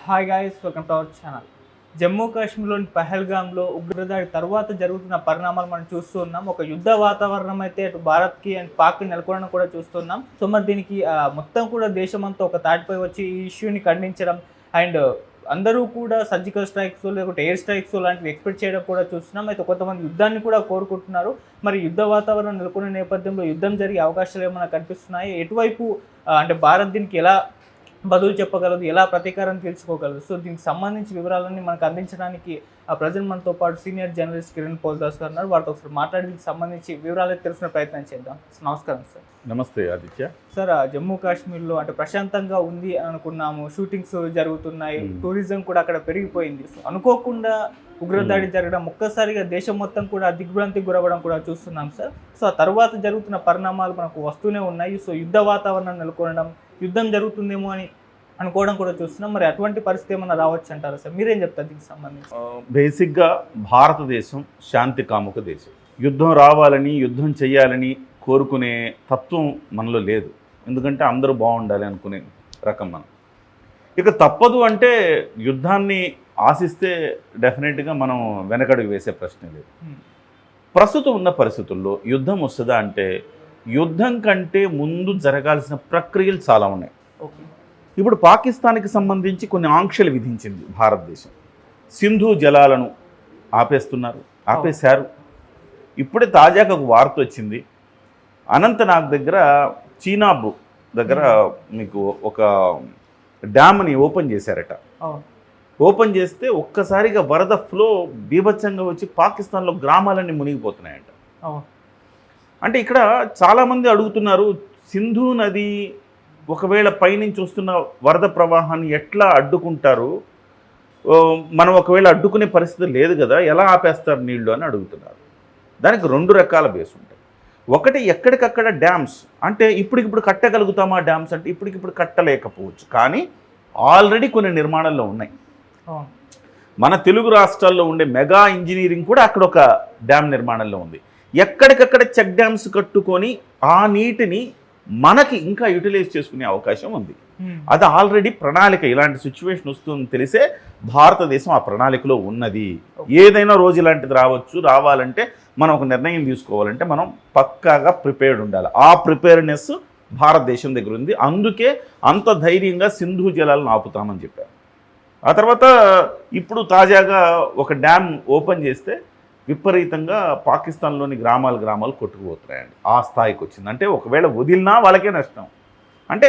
Hi guys, welcome to our channel. Jammu కాశ్మీర్లోని పహల్గామ్లో ఉగ్రదాడి తర్వాత జరుగుతున్న పరిణామాలు మనం చూస్తూ ఉన్నాం. ఒక యుద్ధ వాతావరణం అయితే అటు భారత్కి అండ్ పాక్కి నెలకొనడం కూడా చూస్తున్నాం. సో మరి దీనికి మొత్తం కూడా దేశమంతా ఒక తాటిపై వచ్చి ఈ ఇష్యూని ఖండించడం అండ్ అందరూ కూడా సర్జికల్ స్ట్రైక్స్ లేకపోతే ఎయిర్ స్ట్రైక్స్ లాంటివి ఎక్స్పెక్ట్ చేయడం కూడా చూస్తున్నాం. అయితే కొంతమంది యుద్ధాన్ని కూడా కోరుకుంటున్నారు. మరి యుద్ధ వాతావరణం నెలకొన్న నేపథ్యంలో యుద్ధం జరిగే అవకాశాలు ఏమైనా కనిపిస్తున్నాయి? ఎటువైపు అంటే భారత్ దీనికి ఎలా బదులు చెప్పగలదు, ఎలా ప్రతీకారం తీర్చుకోగలదు? సో దీనికి సంబంధించి వివరాలన్నీ మనకు అందించడానికి ప్రజెంట్ మనతో పాటు సీనియర్ జర్నలిస్ట్ కిరణ్ పోల్దాస్ గారు ఉన్నారు. వారితో ఒకసారి మాట్లాడి దీనికి సంబంధించి వివరాలు తెలుసుకునే ప్రయత్నం చేద్దాం. నమస్కారం సార్. నమస్తే ఆదిత్య. సార్, జమ్మూ కాశ్మీర్లో అంటే ప్రశాంతంగా ఉంది అనుకున్నాము, షూటింగ్స్ జరుగుతున్నాయి, టూరిజం కూడా అక్కడ పెరిగిపోయింది. సో అనుకోకుండా ఉగ్రదాడి జరగడం, ఒక్కసారిగా దేశం మొత్తం కూడా దిగ్భ్రాంతికి గురవడం కూడా చూస్తున్నాం సార్. సో ఆ తర్వాత జరుగుతున్న పరిణామాలు మనకు వస్తూనే ఉన్నాయి. సో యుద్ధ వాతావరణం నెలకొనడం, యుద్ధం జరుగుతుందేమో అని అనుకోవడం కూడా చూస్తున్నాం. మరి అటువంటి పరిస్థితి ఏమన్నా రావచ్చు అంటారా సార్? మీరేం చెప్తారు దీనికి సంబంధించి? బేసిక్గా భారతదేశం శాంతి కాముక దేశం. యుద్ధం రావాలని, యుద్ధం చేయాలని కోరుకునే తత్వం మనలో లేదు. ఎందుకంటే అందరూ బాగుండాలి అనుకునే రకం మనం. ఇక తప్పదు అంటే యుద్ధాన్ని ఆశిస్తే డెఫినెట్గా మనం వెనకడుగు వేసే ప్రశ్న లేదు. ప్రస్తుతం ఉన్న పరిస్థితుల్లో యుద్ధం వస్తుందా అంటే యుద్ధం కంటే ముందు జరగాల్సిన ప్రక్రియలు చాలా ఉన్నాయి. ఇప్పుడు పాకిస్తాన్కి సంబంధించి కొన్ని ఆంక్షలు విధించింది భారతదేశం. సింధు జలాలను ఆపేశారు. ఇప్పుడే తాజాగా ఒక వార్త వచ్చింది, అనంతనాగ్ దగ్గర చీనాబ్ దగ్గర మీకు ఒక డ్యామ్ని ఓపెన్ చేశారట. ఓపెన్ చేస్తే ఒక్కసారిగా వరద ఫ్లో బీభత్సంగా వచ్చి పాకిస్తాన్లో గ్రామాలన్నీ మునిగిపోతున్నాయంట. అంటే ఇక్కడ చాలామంది అడుగుతున్నారు, సింధు నది ఒకవేళ పైనుంచి వస్తున్న వరద ప్రవాహాన్ని ఎట్లా అడ్డుకుంటారు, మనం ఒకవేళ అడ్డుకునే పరిస్థితి లేదు కదా, ఎలా ఆపేస్తారు నీళ్లు అని అడుగుతున్నారు. దానికి రెండు రకాల బేస్ ఉంటాయి. ఒకటి, ఎక్కడికక్కడ డ్యామ్స్ అంటే ఇప్పటికిప్పుడు కట్టగలుగుతామా డ్యామ్స్ అంటే ఇప్పటికిప్పుడు కట్టలేకపోవచ్చు, కానీ ఆల్రెడీ కొన్ని నిర్మాణాల్లో ఉన్నాయి. మన తెలుగు రాష్ట్రాల్లో ఉండే మెగా ఇంజనీరింగ్ కూడా అక్కడ ఒక డ్యామ్ నిర్మాణంలో ఉంది. ఎక్కడికక్కడ చెక్ డ్యామ్స్ కట్టుకొని ఆ నీటిని మనకి ఇంకా యూటిలైజ్ చేసుకునే అవకాశం ఉంది. అది ఆల్రెడీ ప్రణాళిక, ఇలాంటి సిచ్యువేషన్ వస్తుందని తెలిసే భారతదేశం ఆ ప్రణాళికలో ఉన్నది. ఏదైనా రోజు ఇలాంటిది రావాలంటే మనం ఒక నిర్ణయం తీసుకోవాలంటే మనం పక్కాగా ప్రిపేర్డ్ ఉండాలి. ఆ ప్రిపేర్నెస్ భారతదేశం దగ్గర ఉంది. అందుకే అంత ధైర్యంగా సింధు జలాలను ఆపుతామని చెప్పారు. ఆ తర్వాత ఇప్పుడు తాజాగా ఒక డ్యామ్ ఓపెన్ చేస్తే విపరీతంగా పాకిస్తాన్లోని గ్రామాలు కొట్టుకుపోతున్నాయండి. ఆ స్థాయికి వచ్చింది. అంటే ఒకవేళ వదిలినా వాళ్ళకే నష్టం. అంటే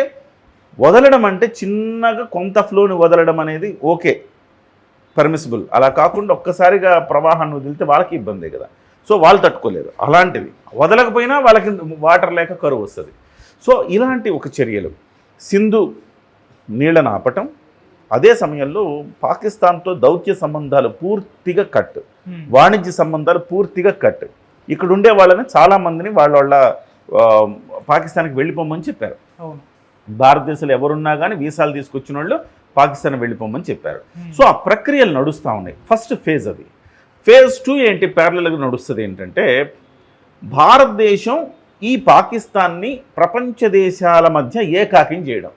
వదలడం అంటే చిన్నగా కొంత ఫ్లోని వదలడం అనేది ఓకే, పర్మిసిబుల్. అలా కాకుండా ఒక్కసారిగా ప్రవాహాన్ని వదిలితే వాళ్ళకి ఇబ్బందే కదా. సో వాళ్ళు తట్టుకోలేరు. అలాంటివి వదలకపోయినా వాళ్ళకి వాటర్ లేక కరువు వస్తుంది. సో ఇలాంటి ఒక చర్యలు, సింధు నీళ్ళను ఆపటం, అదే సమయంలో పాకిస్తాన్తో దౌత్య సంబంధాలు పూర్తిగా కట్, వాణిజ్య సంబంధాలు పూర్తిగా కట్. ఇక్కడ ఉండే వాళ్ళని చాలామందిని వాళ్ళ పాకిస్తాన్కి వెళ్ళిపోమని చెప్పారు. భారతదేశంలో ఎవరున్నా కానీ వీసాలు తీసుకొచ్చిన వాళ్ళు పాకిస్తాన్ వెళ్ళిపోమని చెప్పారు. సో ఆ ప్రక్రియలు నడుస్తూ ఉన్నాయి. ఫస్ట్ ఫేజ్ అది. ఫేజ్ 2 ఏంటి, ప్యారలల్గా నడుస్తుంది ఏంటంటే భారతదేశం ఈ పాకిస్తాన్ని ప్రపంచ దేశాల మధ్య ఏకాకిం చేయడం.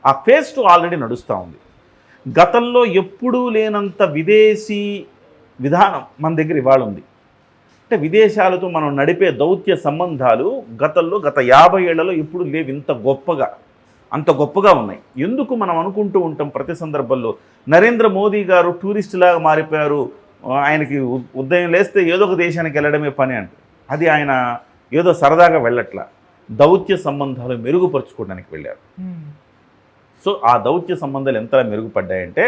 ఆ ఫేజ్ 2 ఆల్రెడీ నడుస్తూ ఉంది. గతంలో ఎప్పుడూ లేనంత విదేశీ విధానం మన దగ్గర ఇవాళ ఉంది. అంటే విదేశాలతో మనం నడిపే దౌత్య సంబంధాలు గత 50 ఏళ్లలో ఎప్పుడు లేవు అంత గొప్పగా ఉన్నాయి. ఎందుకు మనం అనుకుంటూ ఉంటాం ప్రతి సందర్భంలో, నరేంద్ర మోదీ గారు టూరిస్టులాగా మారిపోయారు, ఆయనకి ఉదయం లేస్తే ఏదో ఒక దేశానికి వెళ్ళడమే పని అంటే, అది ఆయన ఏదో సరదాగా వెళ్ళట్లా, దౌత్య సంబంధాలు మెరుగుపరుచుకోవడానికి వెళ్ళారు. సో ఆ దౌత్య సంబంధాలు ఎంత మెరుగుపడ్డాయంటే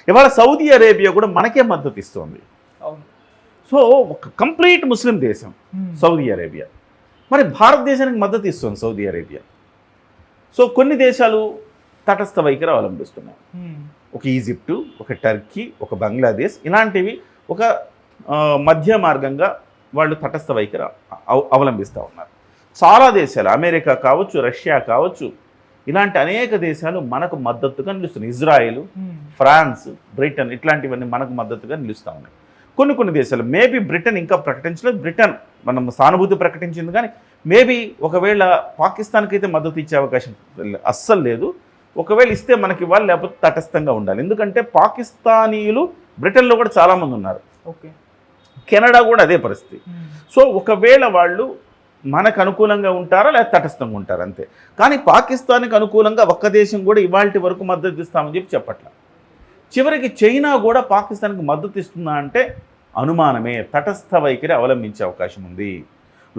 ఇవాళ సౌదీ అరేబియా కూడా మనకే మద్దతు ఇస్తుంది. సో ఒక కంప్లీట్ ముస్లిం దేశం సౌదీ అరేబియా, మరి భారతదేశానికి మద్దతు ఇస్తుంది సౌదీ అరేబియా. సో కొన్ని దేశాలు తటస్థ వైఖరి అవలంబిస్తున్నాయి. ఒక ఈజిప్టు, ఒక టర్కీ, ఒక బంగ్లాదేశ్, ఇలాంటివి ఒక మధ్య మార్గంగా వాళ్ళు తటస్థ వైఖరి అవలంబిస్తూ ఉన్నారు. చాలా దేశాలు, అమెరికా కావచ్చు, రష్యా కావచ్చు, ఇలాంటి అనేక దేశాలు మనకు మద్దతుగా నిలుస్తున్నాయి. ఇజ్రాయెల్, ఫ్రాన్స్, బ్రిటన్, ఇట్లాంటివన్నీ మనకు మద్దతుగా నిలుస్తూ ఉన్నాయి. కొన్ని దేశాలు, మేబీ బ్రిటన్ ఇంకా ప్రకటించలేదు, బ్రిటన్ మనం సానుభూతి ప్రకటించింది, కానీ మేబీ ఒకవేళ పాకిస్తాన్కి అయితే మద్దతు ఇచ్చే అవకాశం అస్సలు లేదు. ఒకవేళ ఇస్తే మనకి ఇవ్వాలి, లేకపోతే తటస్థంగా ఉండాలి. ఎందుకంటే పాకిస్తానీయులు బ్రిటన్లో కూడా చాలామంది ఉన్నారు, ఓకే, కెనడా కూడా అదే పరిస్థితి. సో ఒకవేళ వాళ్ళు మనకు అనుకూలంగా ఉంటారా లేదా తటస్థంగా ఉంటారా అంతే. కానీ పాకిస్తాన్కి అనుకూలంగా ఒక్క దేశం కూడా ఇవాళ వరకు మద్దతు ఇస్తామని చెప్పట్ల. చివరికి చైనా కూడా పాకిస్తాన్కి మద్దతు ఇస్తుందా అంటే అనుమానమే, తటస్థ వైఖరి అవలంబించే అవకాశం ఉంది.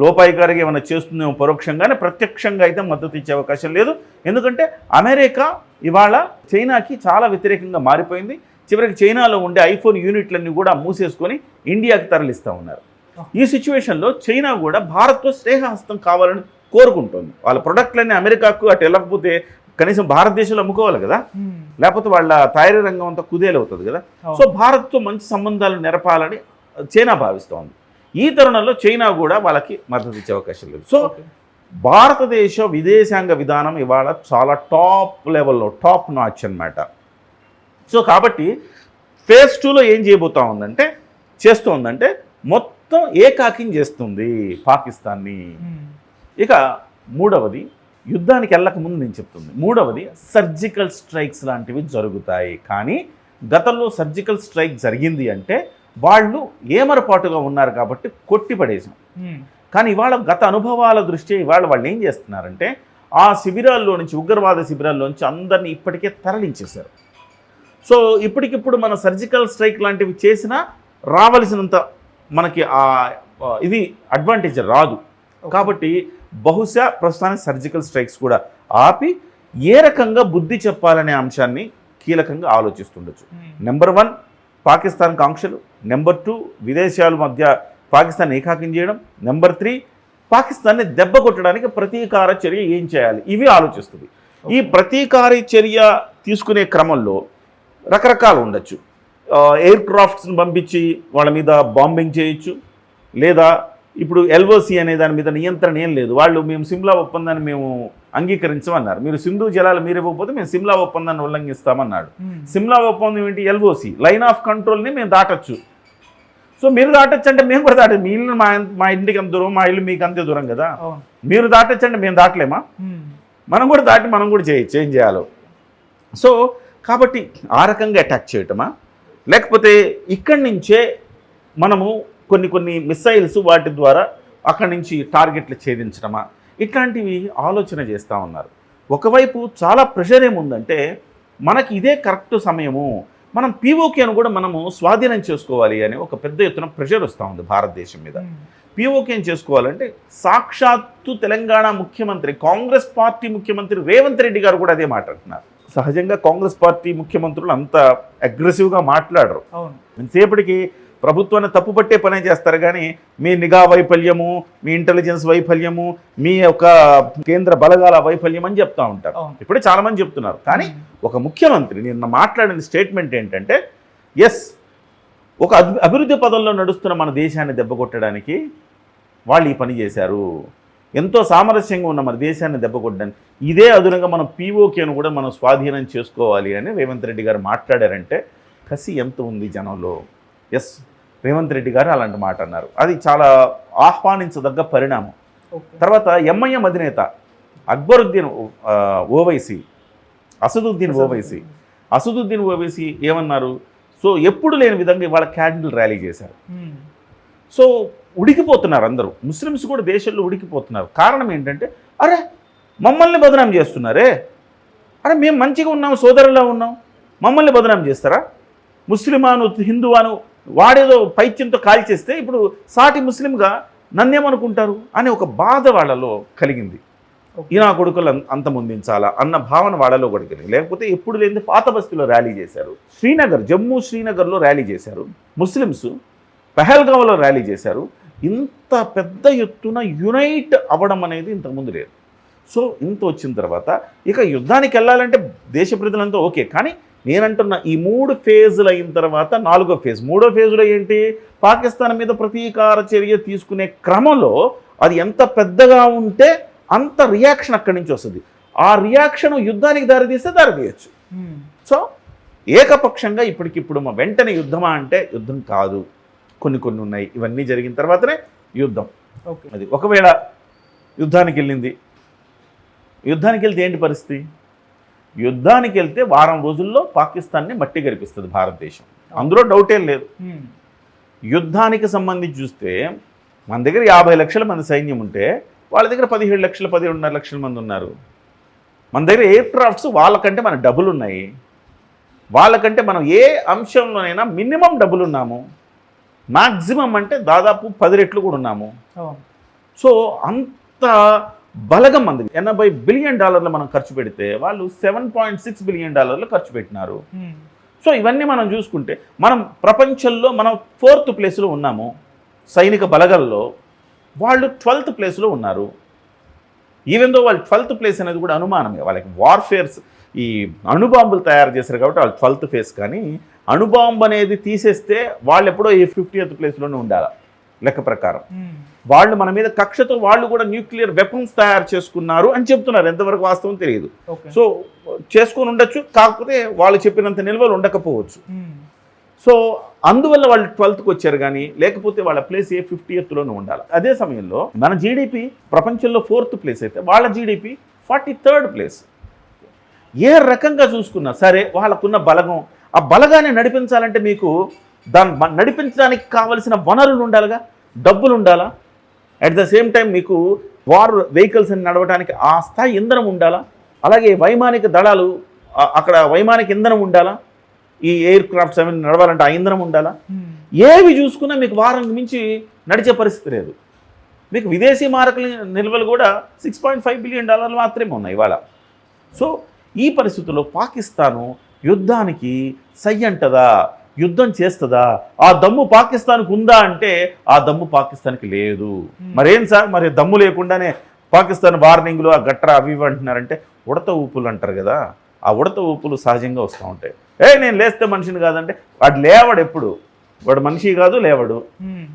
లోపాయి గారికి ఏమైనా చేస్తుందేమో పరోక్షంగానే, ప్రత్యక్షంగా అయితే మద్దతు ఇచ్చే అవకాశం లేదు. ఎందుకంటే అమెరికా ఇవాళ చైనాకి చాలా వ్యతిరేకంగా మారిపోయింది. చివరికి చైనాలో ఉండే ఐఫోన్ యూనిట్లన్నీ కూడా మూసేసుకొని ఇండియాకి తరలిస్తూ ఉన్నారు. ఈ సిచ్యువేషన్లో చైనా కూడా భారత్తో స్నేహహస్తం కావాలని కోరుకుంటుంది. వాళ్ళ ప్రొడక్ట్లన్నీ అమెరికాకు అటు వెళ్ళకపోతే కనీసం భారతదేశంలో అమ్ముకోవాలి కదా, లేకపోతే వాళ్ళ తయారీ రంగం అంతా కుదేలవుతుంది కదా. సో భారత్తో మంచి సంబంధాలు నెరపాలని చైనా భావిస్తోంది. ఈ తరుణంలో చైనా కూడా వాళ్ళకి మద్దతు ఇచ్చే అవకాశం లేదు. సో భారతదేశ విదేశాంగ విధానం ఇవాళ చాలా టాప్ లెవెల్లో, టాప్ నాచ్ అన్నమాట. సో కాబట్టి ఫేజ్ 2లో ఏం చేస్తోందంటే మొత్తం ఏకాకిం చేస్తుంది పాకిస్తాన్ని. ఇక మూడవది, యుద్ధానికి వెళ్ళక ముందు నేను చెప్తుంది, మూడవది సర్జికల్ స్ట్రైక్స్ లాంటివి జరుగుతాయి. కానీ గతంలో సర్జికల్ స్ట్రైక్ జరిగింది అంటే వాళ్ళు ఏమరపాటుగా ఉన్నారు కాబట్టి కొట్టిపడేసాం. కానీ ఇవాళ గత అనుభవాల దృష్ట్యా ఇవాళ వాళ్ళు ఏం చేస్తున్నారంటే ఆ శిబిరాల్లో నుంచి, ఉగ్రవాద శిబిరాల్లో నుంచి అందరినీ ఇప్పటికే తరలించేశారు. సో ఇప్పటికిప్పుడు మన సర్జికల్ స్ట్రైక్ లాంటివి చేసినా రావలసినంత మనకి ఇది అడ్వాంటేజ్ రాదు. కాబట్టి బహుశా ప్రస్తుతానికి సర్జికల్ స్ట్రైక్స్ కూడా ఆపి ఏ రకంగా బుద్ధి చెప్పాలనే అంశాన్ని కీలకంగా ఆలోచిస్తుండొచ్చు. నెంబర్ 1 పాకిస్తాన్ ఆంక్షలు, నెంబర్ 2 విదేశాల మధ్య పాకిస్తాన్ ఏకాకిం చేయడం, నెంబర్ 3 పాకిస్తాన్ని దెబ్బ కొట్టడానికి ప్రతీకార చర్య ఏం చేయాలి, ఇవి ఆలోచిస్తుంది. ఈ ప్రతీకార చర్య తీసుకునే క్రమంలో రకరకాలు ఉండొచ్చు. ఎయిర్ క్రాఫ్ట్స్ని పంపించి వాళ్ళ మీద బాంబింగ్ చేయొచ్చు, లేదా ఇప్పుడు ఎల్ఓసి అనే దాని మీద నియంత్రణ ఏం లేదు. వాళ్ళు మేము సిమ్లా ఒప్పందాన్ని మేము అంగీకరించమన్నారు. మీరు సింధు జలాలు మీరు ఇవ్వకపోతే మేము సిమ్లా ఒప్పందాన్ని ఉల్లంఘిస్తామన్నాడు. సిమ్లా ఒప్పందం ఏంటి? ఎల్ఓసి, లైన్ ఆఫ్ కంట్రోల్ని మేము దాటచ్చు. సో మీరు దాటచ్చు అంటే మేము కూడా దాటచ్చు. మీ ఇల్లు మా ఇంటికి అంత దూరం, మా ఇల్లు మీకు అంతే దూరం కదా. మీరు దాటచ్చు అంటే మేము దాటలేమా? మనం కూడా దాటి మనం కూడా చేయొచ్చు, ఏం చేయాలో. సో కాబట్టి ఆ రకంగా అటాక్ చేయటమా, లేకపోతే ఇక్కడి నుంచే మనము కొన్ని మిసైల్స్ వాటి ద్వారా అక్కడి నుంచి టార్గెట్లు ఛేదించడమా, ఇట్లాంటివి ఆలోచన చేస్తూ ఉన్నారు. ఒకవైపు చాలా ప్రెషర్ ఏముందంటే మనకి ఇదే కరెక్ట్ సమయము, మనం పీఓకేను కూడా మనము స్వాధీనం చేసుకోవాలి అని ఒక పెద్ద ఎత్తున ప్రెషర్ వస్తూ ఉంది భారతదేశం మీద. పీఓకేని చేసుకోవాలంటే సాక్షాత్తు తెలంగాణ ముఖ్యమంత్రి, కాంగ్రెస్ పార్టీ ముఖ్యమంత్రి రేవంత్ రెడ్డి గారు కూడా అదే మాట్లాడుతున్నారు. సహజంగా కాంగ్రెస్ పార్టీ ముఖ్యమంత్రులు అంత అగ్రెసివ్గా మాట్లాడరు. ఎంతసేపటికి ప్రభుత్వాన్ని తప్పుపట్టే పనే చేస్తారు. కానీ మీ నిఘా వైఫల్యము, మీ ఇంటెలిజెన్స్ వైఫల్యము, మీ యొక్క కేంద్ర బలగాల వైఫల్యం అని చెప్తూ ఉంటారు. ఇప్పుడే చాలామంది చెప్తున్నారు. కానీ ఒక ముఖ్యమంత్రి నిన్న మాట్లాడిన స్టేట్మెంట్ ఏంటంటే, ఎస్, ఒక అభివృద్ధి పదంలో నడుస్తున్న మన దేశాన్ని దెబ్బకొట్టడానికి వాళ్ళు ఈ పని చేశారు. ఎంతో సామరస్యంగా ఉన్న మన దేశాన్ని దెబ్బకొట్టడానికి ఇదే అదునుగా మనం పీఓకేను కూడా మనం స్వాధీనం చేసుకోవాలి అని రేవంత్ రెడ్డి గారు మాట్లాడారంటే కసి ఎంత ఉంది జనంలో. ఎస్, రేవంత్ రెడ్డి గారు అలాంటి మాట అన్నారు. అది చాలా ఆహ్వానించదగ్గ పరిణామం. తర్వాత ఎంఐఎం అధినేత అక్బరుద్దీన్ ఓవైసీ, అసదుద్దీన్ ఓవైసీ ఏమన్నారు? సో ఎప్పుడు లేని విధంగా ఇవాళ క్యాండిల్ ర్యాలీ చేశారు. సో ఉడికిపోతున్నారు అందరూ, ముస్లిమ్స్ కూడా దేశంలో ఉడికిపోతున్నారు. కారణం ఏంటంటే, అరే మమ్మల్ని బదనాం చేస్తున్నారే, అరే మేము మంచిగా ఉన్నాం, సోదరులా ఉన్నాం, మమ్మల్ని బదనాం చేస్తారా? ముస్లిమాను హిందువాను వాడేదో పైత్యంతో కాల్చేస్తే ఇప్పుడు సాటి ముస్లింగా నన్నేమనుకుంటారు అనే ఒక బాధ వాళ్ళలో కలిగింది. ఈ నా కొడుకులు అంతమొందించాలా అన్న భావన వాళ్ళలో కూడా కలిగింది. లేకపోతే ఎప్పుడు లేని పాత బస్తీలో ర్యాలీ చేశారు, జమ్మూ శ్రీనగర్లో ర్యాలీ చేశారు, ముస్లిమ్స్ పెహల్గావ్లో ర్యాలీ చేశారు. ఇంత పెద్ద ఎత్తున యునైట్ అవ్వడం అనేది ఇంతకుముందు లేదు. సో ఇంత వచ్చిన తర్వాత ఇక యుద్ధానికి వెళ్ళాలంటే దేశ ప్రజలంతా ఓకే. కానీ నేనంటున్న ఈ 3 ఫేజులు అయిన తర్వాత 4వ ఫేజ్, 3వ ఫేజ్లో ఏంటి? పాకిస్తాన్ మీద ప్రతీకార చర్య తీసుకునే క్రమంలో అది ఎంత పెద్దగా ఉంటే అంత రియాక్షన్ అక్కడి నుంచి వస్తుంది. ఆ రియాక్షన్ యుద్ధానికి దారితీస్తే దారితీయచ్చు. సో ఏకపక్షంగా ఇప్పటికిప్పుడు వెంటనే యుద్ధమా అంటే యుద్ధం కాదు, కొన్ని ఉన్నాయి. ఇవన్నీ జరిగిన తర్వాతనే యుద్ధం. అది ఒకవేళ యుద్ధానికి వెళ్తే ఏంటి పరిస్థితి? యుద్ధానికి వెళ్తే వారం రోజుల్లో పాకిస్తాన్ని మట్టి గరిపిస్తుంది భారతదేశం, అందులో డౌటేం లేదు. యుద్ధానికి సంబంధించి చూస్తే మన దగ్గర 50 లక్షల మంది సైన్యం ఉంటే వాళ్ళ దగ్గర 17 లక్షలు 17.5 లక్షల మంది ఉన్నారు. మన దగ్గర ఎయిర్ క్రాఫ్ట్స్ వాళ్ళకంటే మన డబ్బులు ఉన్నాయి, వాళ్ళకంటే మనం ఏ అంశంలోనైనా మినిమం డబ్బులు ఉన్నాము, మ్యాక్సిమం అంటే దాదాపు 10 రెట్లు కూడా ఉన్నాము. సో అంత బలగం మంది $80 బిలియన్ మనం ఖర్చు పెడితే వాళ్ళు $7.6 బిలియన్ ఖర్చు పెట్టినారు. సో ఇవన్నీ మనం చూసుకుంటే మనం ప్రపంచంలో మనం 4th ప్లేస్లో ఉన్నాము సైనిక బలగల్లో, వాళ్ళు 12th ప్లేస్లో ఉన్నారు. ఈవెన్ దో వాళ్ళు 12th ప్లేస్ అనేది కూడా అనుమానమే, వాళ్ళకి వార్ఫేర్స్ ఈ అణుబాంబులు తయారు చేశారు కాబట్టి వాళ్ళు 12th ప్లేస్, కానీ అణుబాంబు అనేది తీసేస్తే వాళ్ళు ఎప్పుడో ఈ 50th ప్లేస్లోనే ఉండాలి లెక్క ప్రకారం. వాళ్ళు మన మీద కక్షతో వాళ్ళు కూడా న్యూక్లియర్ వెపన్స్ తయారు చేసుకున్నారు అని చెప్తున్నారు, ఎంతవరకు వాస్తవం తెలియదు. సో చేసుకొని ఉండొచ్చు, కాకపోతే వాళ్ళు చెప్పినంత నిల్వలు ఉండకపోవచ్చు. సో అందువల్ల వాళ్ళు 12th వచ్చారు, కానీ లేకపోతే వాళ్ళ ప్లేస్ 50th ఉండాలి. అదే సమయంలో మన జీడిపి ప్రపంచంలో 4th ప్లేస్ అయితే వాళ్ళ జీడిపి 43rd ప్లేస్. ఏ రకంగా చూసుకున్నా సరే వాళ్ళకున్న బలగం, ఆ బలగాన్ని నడిపించాలంటే మీకు దాన్ని నడిపించడానికి కావలసిన వనరులు ఉండాలిగా, డబ్బులు ఉండాలా, అట్ ద సేమ్ టైం మీకు వార్ వెహికల్స్ నడవడానికి ఆ స్థాయి ఇంధనం ఉండాలా, అలాగే వైమానిక దళాలు అక్కడ వైమానిక ఇంధనం ఉండాలా, ఈ ఎయిర్ క్రాఫ్ట్స్ అవి నడవాలంటే ఆ ఇంధనం ఉండాలా. ఏవి చూసుకున్నా మీకు వారం మించి నడిచే పరిస్థితి లేదు. మీకు విదేశీ మారకుల నిల్వలు కూడా $6.5 బిలియన్ మాత్రమే ఉన్నాయి ఇవాళ. సో ఈ పరిస్థితుల్లో పాకిస్తాను యుద్ధానికి సై అంటదా, యుద్ధం చేస్తుందా, ఆ దమ్ము పాకిస్తాన్కి ఉందా అంటే ఆ దమ్ము పాకిస్తాన్కి లేదు. మరేం సార్, మరి దమ్ము లేకుండానే పాకిస్తాన్ వార్నింగ్లు ఆ గట్రా అవి ఇవి అంటున్నారంటే ఉడత ఊపులు అంటారు కదా, ఆ ఉడత ఊపులు సహజంగా వస్తూ ఉంటాయి. నేను లేస్తే మనిషిని కాదంటే వాడు లేవడు, ఎప్పుడు వాడు మనిషి కాదు, లేవడు.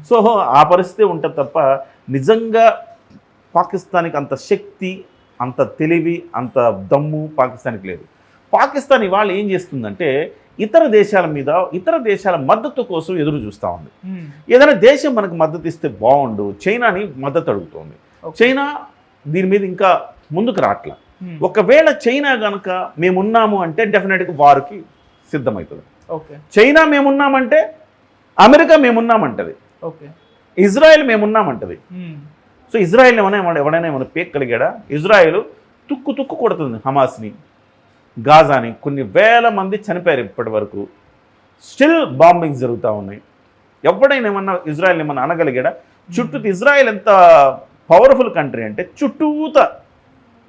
సో ఆ పరిస్థితి ఉంటుంది తప్ప నిజంగా పాకిస్తాన్కి అంత శక్తి, అంత తెలివి, అంత దమ్ము పాకిస్తాన్కి లేదు. పాకిస్తాన్ ఇవాళ ఏం చేస్తుందంటే ఇతర దేశాల మీద, ఇతర దేశాల మద్దతు కోసం ఎదురు చూస్తూ ఉంది. ఏదైనా దేశం మనకు మద్దతు ఇస్తే బాగుండు, చైనాని మద్దతు అడుగుతోంది. చైనా దీని మీద ఇంకా ముందుకు రావట్లా. ఒకవేళ చైనా కనుక మేమున్నాము అంటే డెఫినెట్గా వారికి సిద్ధమవుతుంది. చైనా మేమున్నామంటే అమెరికా మేమున్నామంటది, ఇజ్రాయెల్ మేమున్నామంటది. సో ఇజ్రాయెల్ ఎవడైనా ఏమైనా పేక్కలిగాడా? ఇజ్రాయెల్ తుక్కు కొడుతుంది హమాస్ని, గాజాని. కొన్ని వేల మంది చనిపోయారు ఇప్పటి వరకు, స్టిల్ బాంబింగ్స్ జరుగుతూ ఉన్నాయి. ఎవడైనా ఏమన్నా ఇజ్రాయెల్ ఏమన్నా అనగలిగాడా? చుట్టూ ఇజ్రాయెల్ ఎంత పవర్ఫుల్ కంట్రీ అంటే చుట్టూత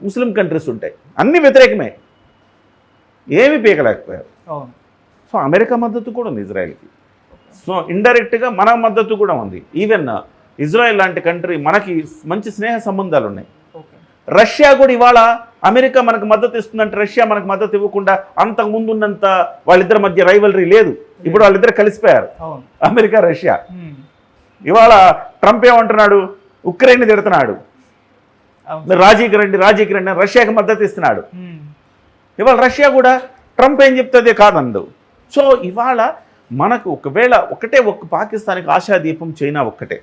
ముస్లిం కంట్రీస్ ఉంటాయి, అన్ని వ్యతిరేకమే, ఏమీ పీకలేకపోయారు. సో అమెరికా మద్దతు కూడా ఉంది ఇజ్రాయెల్కి. సో ఇండైరెక్ట్గా మన మద్దతు కూడా ఉంది. ఈవెన్ ఇజ్రాయెల్ లాంటి కంట్రీ మనకి మంచి స్నేహ సంబంధాలు ఉన్నాయి. రష్యా కూడా ఇవాళ అమెరికా మనకు మద్దతు ఇస్తుందంటే రష్యా మనకు మద్దతు ఇవ్వకుండా అంతకు ముందు ఉన్నంత వాళ్ళిద్దరి మధ్య రైవలరీ లేదు. ఇప్పుడు వాళ్ళిద్దరు కలిసిపోయారు, అమెరికా రష్యా. ఇవాళ ట్రంప్ ఏమంటున్నాడు, ఉక్రెయిన్ తిడుతున్నాడు, రాజీకి రండి రష్యాకి మద్దతు ఇస్తున్నాడు. ఇవాళ రష్యా కూడా ట్రంప్ ఏం చెప్తుందే కాదండు. సో ఇవాళ మనకు ఒకవేళ ఒక్క పాకిస్తాన్కి ఆశాదీపం చైనా ఒక్కటే.